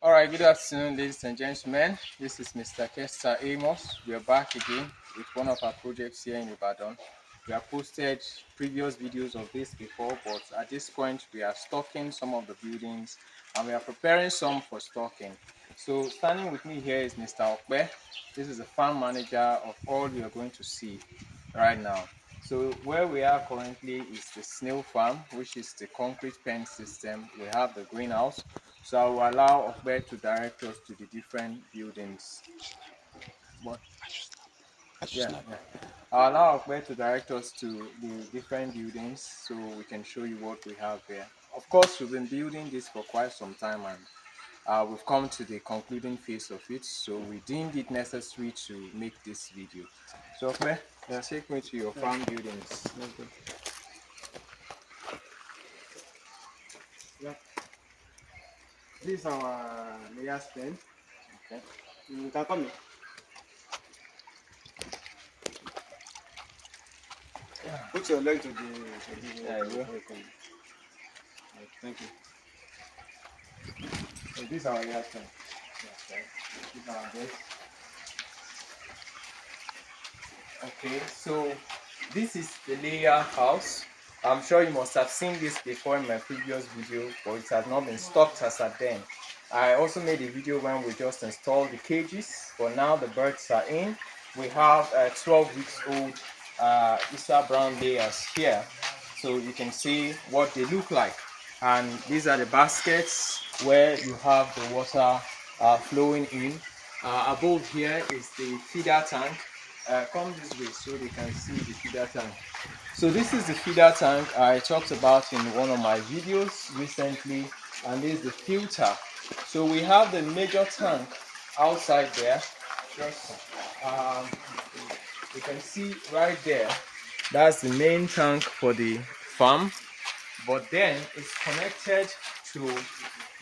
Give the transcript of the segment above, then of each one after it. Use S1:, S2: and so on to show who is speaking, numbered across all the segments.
S1: All right, good afternoon, ladies and gentlemen. This is Mr. Kester Amos. We are back again with one of our projects here in Ibadan. We have posted previous videos of this before, but at this point, we are stocking some of the buildings and we are preparing some for stocking. So, standing with me here is Mr. Okbe. This is the farm manager of all you are going to see right now. So where we are currently is the snail farm, which is the concrete pen system. We have the greenhouse. So I will allow Okbe to direct us to the different buildings. What? Yeah. I'll allow Okbe to direct us to the different buildings so we can show you what we have here. Of course, we've been building this for quite some time and we've come to the concluding phase of it. So we deemed it necessary to make this video. So Okbe, take me to your farm buildings.
S2: Yeah. This is our layers pen.
S1: Okay.
S2: You can come in. Put your leg to the
S1: Yeah, I will.
S2: Thank you. So this is our layers pen.
S1: Okay.
S2: This is our best.
S1: Okay, so this is the layer house. I'm sure you must have seen this before in my previous video, but it has not been stocked as at then. I also made a video when we just installed the cages, but now the birds are in. We have 12 weeks old Isa brown layers here, so you can see what they look like. And these are the baskets where you have the water flowing in. Above here is the feeder tank. Come this way so they can see the feeder tank. So this is the feeder tank I talked about in one of my videos recently, and this is the filter. So we have the major tank outside there. Just you can see right there. That's the main tank for the farm, but then it's connected to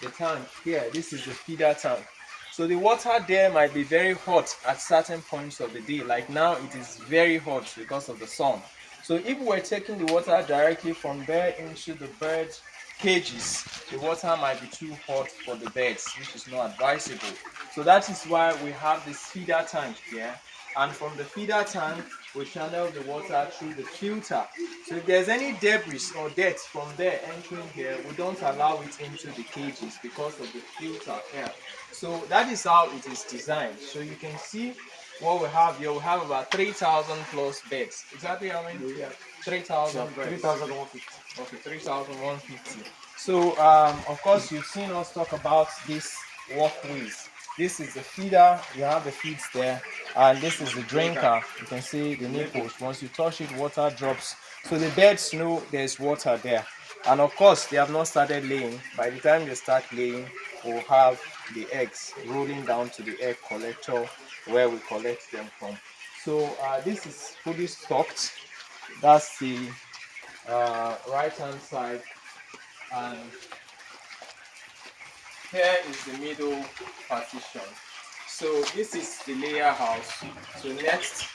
S1: the tank here. This is the feeder tank. So the water there might be very hot at certain points of the day. Like now it is very hot because of the sun. So if we're taking the water directly from there into the bird cages, the water might be too hot for the birds, which is not advisable. So that is why we have this feeder tank here. And from the feeder tank, we channel the water through the filter. So if there's any debris or dirt from there entering here, we don't allow it into the cages because of the filter here. So that is how it is designed. So you can see what we have here. We have about 3,000 plus beds. Exactly how many?
S2: Yeah.
S1: 3,000 beds.
S2: 3,150.
S1: Okay, 3,150. So, of course, you've seen us talk about these walkways. This is the feeder, you have the feeds there, and this is the drinker. You can see the nipples. Once you touch it, water drops. So the birds know there's water there. And of course, they have not started laying. By the time they start laying, we'll have the eggs rolling down to the egg collector where we collect them from. So this is fully stocked. That's the right hand side, and here is the middle partition. So this is the layer house. So next,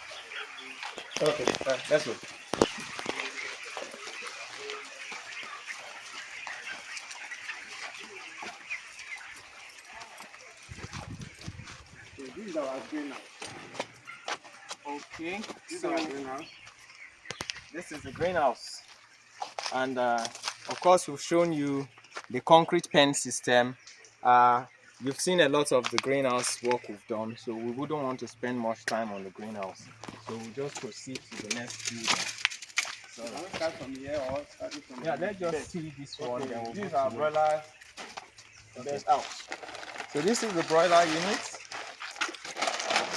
S2: Okay, let's go. So this is our greenhouse.
S1: okay,
S2: This is
S1: so
S2: our greenhouse.
S1: this is the greenhouse, and of course we've shown you the concrete pen system. You've seen a lot of the greenhouse work we've done, so we wouldn't want to spend much time on the greenhouse. So we'll just proceed to the next building.
S2: So can we start from here or starting from
S1: Yeah,
S2: the
S1: let's just
S2: bed?
S1: see this one.
S2: Okay,
S1: Then we'll
S2: this
S1: go
S2: is
S1: to
S2: our
S1: the-
S2: broiler
S1: Okay.
S2: best house.
S1: So this is the broiler unit.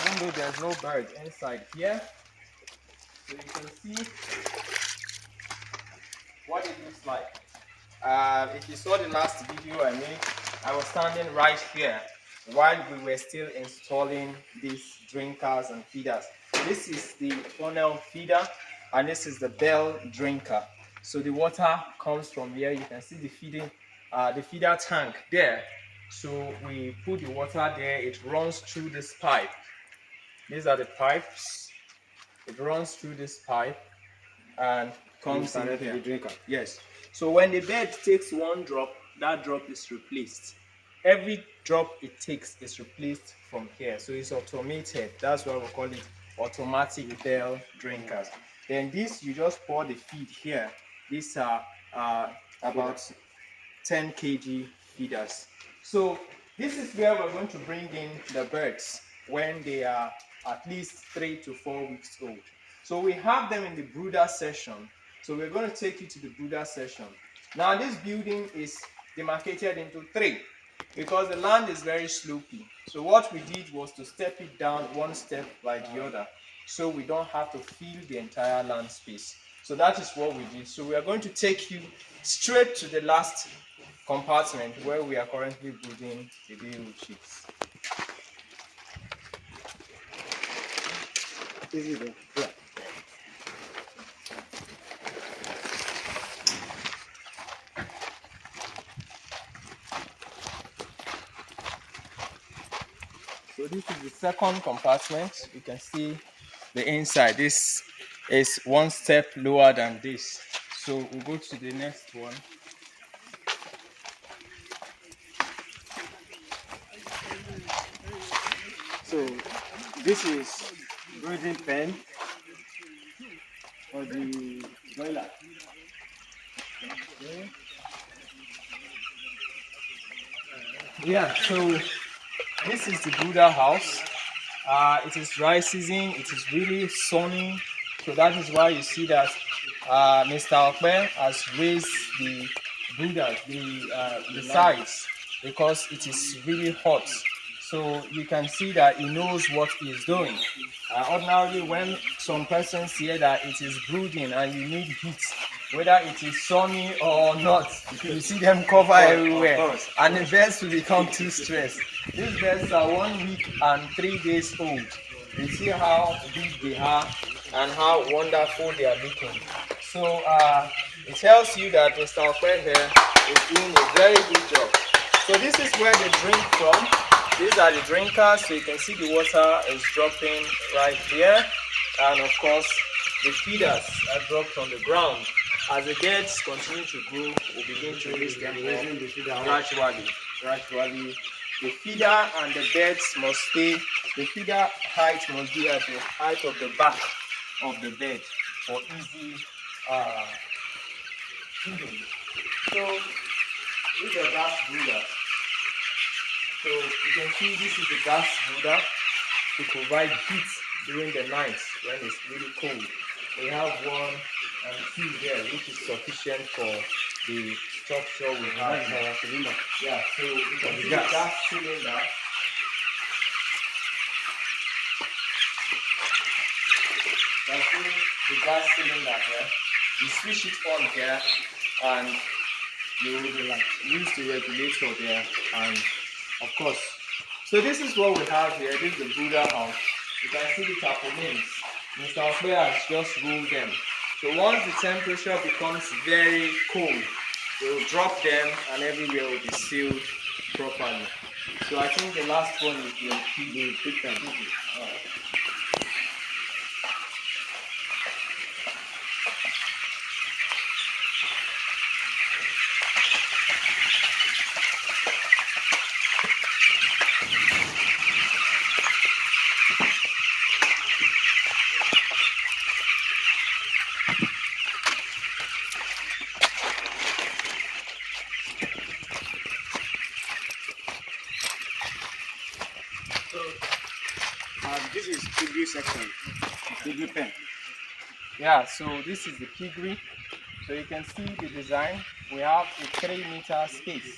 S1: Even though there's no bird inside here, so you can see what it looks like. If you saw the last video I made, I was standing right here while we were still installing these drinkers and feeders. This is the funnel feeder and this is the bell drinker. So the water comes from here. You can see the feeder tank there. So we put the water there. It runs through this pipe. These are the pipes. It runs through this pipe and comes in
S2: The
S1: here.
S2: drinker.
S1: Yes. So when the bird takes one drop, that drop is replaced. every drop it takes is replaced from here. So it's automated. That's why we call it automatic bell drinkers. Then this, you just pour the feed here. These are about 10 kg feeders. So this is where we're going to bring in the birds when they are at least 3 to 4 weeks old. So we have them in the brooder session. So we're going to take you to the brooder session. Now this building is demarcated into 3 because the land is very slopey. So what we did was to step it down one step by the other, so we don't have to fill the entire land space. So that is what we did. So we are going to take you straight to the last compartment where we are currently brooding the day-old chicks.
S2: Yeah.
S1: So this is the second compartment. You can see the inside. This is one step lower than this. So we'll go to the next one.
S2: So this is breeding pen for the broiler. Okay.
S1: Yeah, so this is the brooder house. It is dry season, it is really sunny, so that is why you see that Mr. Okpe has raised the brooder, the size, because it is really hot. So you can see that he knows what he is doing. Ordinarily, when some persons hear that it is brooding and you need heat, whether it is sunny or not, you see them cover everywhere, and the birds will become too stressed. These birds are 1 week and 3 days old. You see how big they are and how wonderful they are looking. So it tells you that Mr. Okwe here is doing a very good job. So this is where they drink from. These are the drinkers. So you can see the water is dropping right here, and of course the feeders are dropped on the ground. As the birds continue to grow, we'll begin to raise them up gradually. The feeder and the beds must stay, the feeder height must be at the height of the back of the bed for easy feeding. So these are gas brooder. So you can see this is the gas brooder to provide heat during the night when it's really cold. We have 1 and 2 there, which is sufficient for the structure we have. Yeah, so you can see the gas cylinder. You can see the gas cylinder here. You switch it on here and you will use the regulator there, and of course. So this is what we have here. This is the brooder house. You can see the tarpaulins. Mr. Okpe has just rolled them. So once the temperature becomes very cold, they will drop them and everywhere will be sealed properly. So I think the last one is the big time.
S2: This is piggery section. Piggery pen.
S1: Yeah, so this is the piggery. So you can see the design. We have a 3-meter space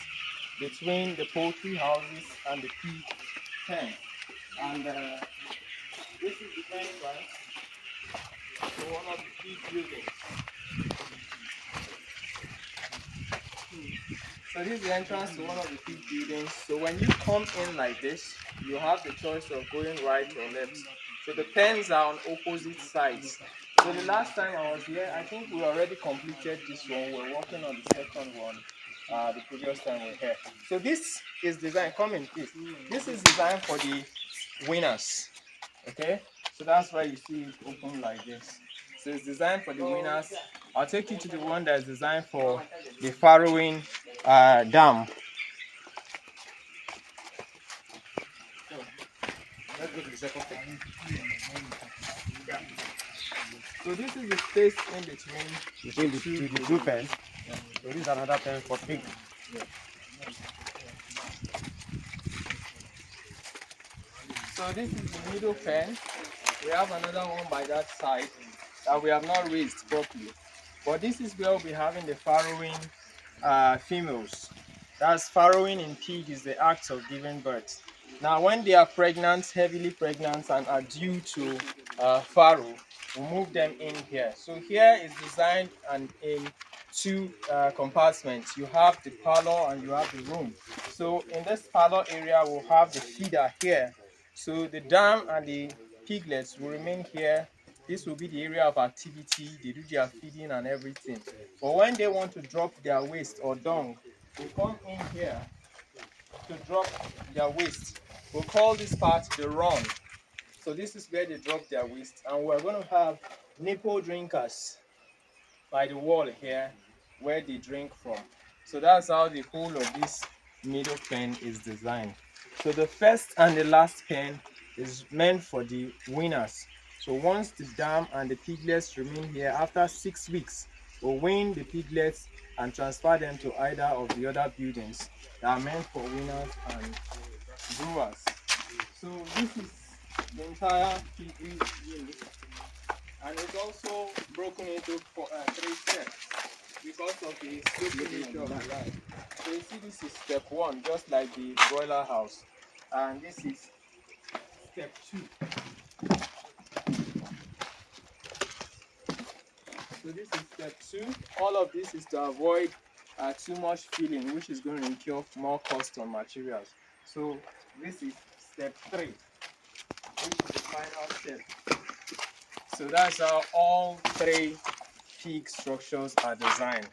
S1: between the poultry houses and the pig pen. And this is the entrance to one of the pig buildings. So this is the entrance to one of the pig buildings. So when you come in like this, you have the choice of going right or left. So the pens are on opposite sides. So the last time I was here, I think we already completed this one. We're working on the second one. The previous time we were here. So this is designed. Come in, please. This is designed for the winners. Okay. So that's why you see it open like this. So it's designed for the winners. I'll take you to the one that is designed for the farrowing dam.
S2: Let's go to the second pen.
S1: So this is the space in between.
S2: Between the two pens. So this is another pen for pig.
S1: So this is the middle pen. We have another one by that side that we have not raised properly. But this is where we'll be having the farrowing females. That's farrowing in pig is the act of giving birth. Now when they are pregnant, heavily pregnant and are due to farrow, we move them in here. So here is designed and in two compartments. You have the parlor and you have the room. So in this parlor area, we'll have the feeder here. So the dam and the piglets will remain here. This will be the area of activity. They do their feeding and everything. But when they want to drop their waste or dung, they come in here to drop their waste. We'll call this part the run. So this is where they drop their waste. And we're going to have nipple drinkers by the wall here where they drink from. So that's how the whole of this middle pen is designed. So the first and the last pen is meant for the winners. So once the dam and the piglets remain here, after 6 weeks, we'll wean the piglets and transfer them to either of the other buildings that are meant for winners and brewers. So this is the entire piggery unit, and it's also broken into 3 steps because of the sloping nature of the land. So you see, this is step 1, just like the broiler house, and this is step 2. So this is step 2. All of this is to avoid too much filling, which is going to incur more cost on materials. So this is step 3, which is the final step. So that's how all 3 pig structures are designed.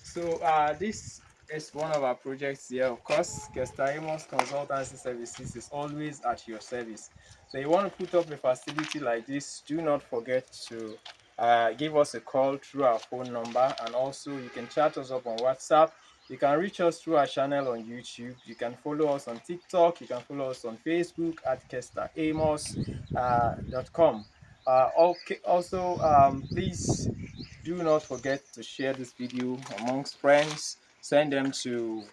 S1: So this is one of our projects here. Of course, Kester Amos Consultancy Services is always at your service. So you want to put up a facility like this, do not forget to give us a call through our phone number, and also you can chat us up on WhatsApp. You can reach us through our channel on YouTube. You can follow us on TikTok. You can follow us on Facebook at kesteramos.com. Okay, also, please do not forget to share this video amongst friends. Send them to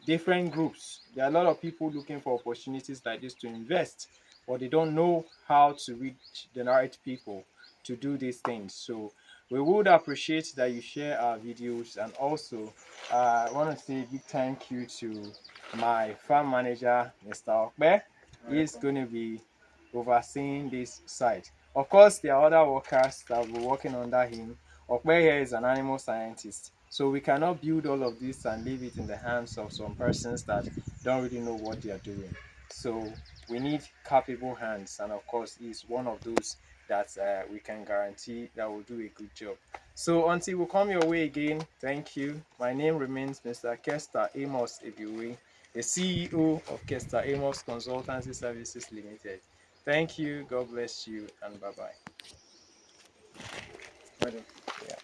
S1: different groups. There are a lot of people looking for opportunities like this to invest, but they don't know how to reach the right people to do these things. So we would appreciate that you share our videos, and also I want to say a big thank you to my farm manager, Mr. Okbe. He's going to be overseeing this site. Of course, there are other workers that will be working under him. Okbe here is an animal scientist, so we cannot build all of this and leave it in the hands of some persons that don't really know what they are doing. So we need capable hands, and of course, he's one of those that we can guarantee that will do a good job. So until we come your way again, thank you. My name remains Mr. Kester Amos Ibiwe, the CEO of Kester Amos Consultancy Services Limited. Thank you, God bless you, and bye-bye.
S2: Madam.
S1: Yeah.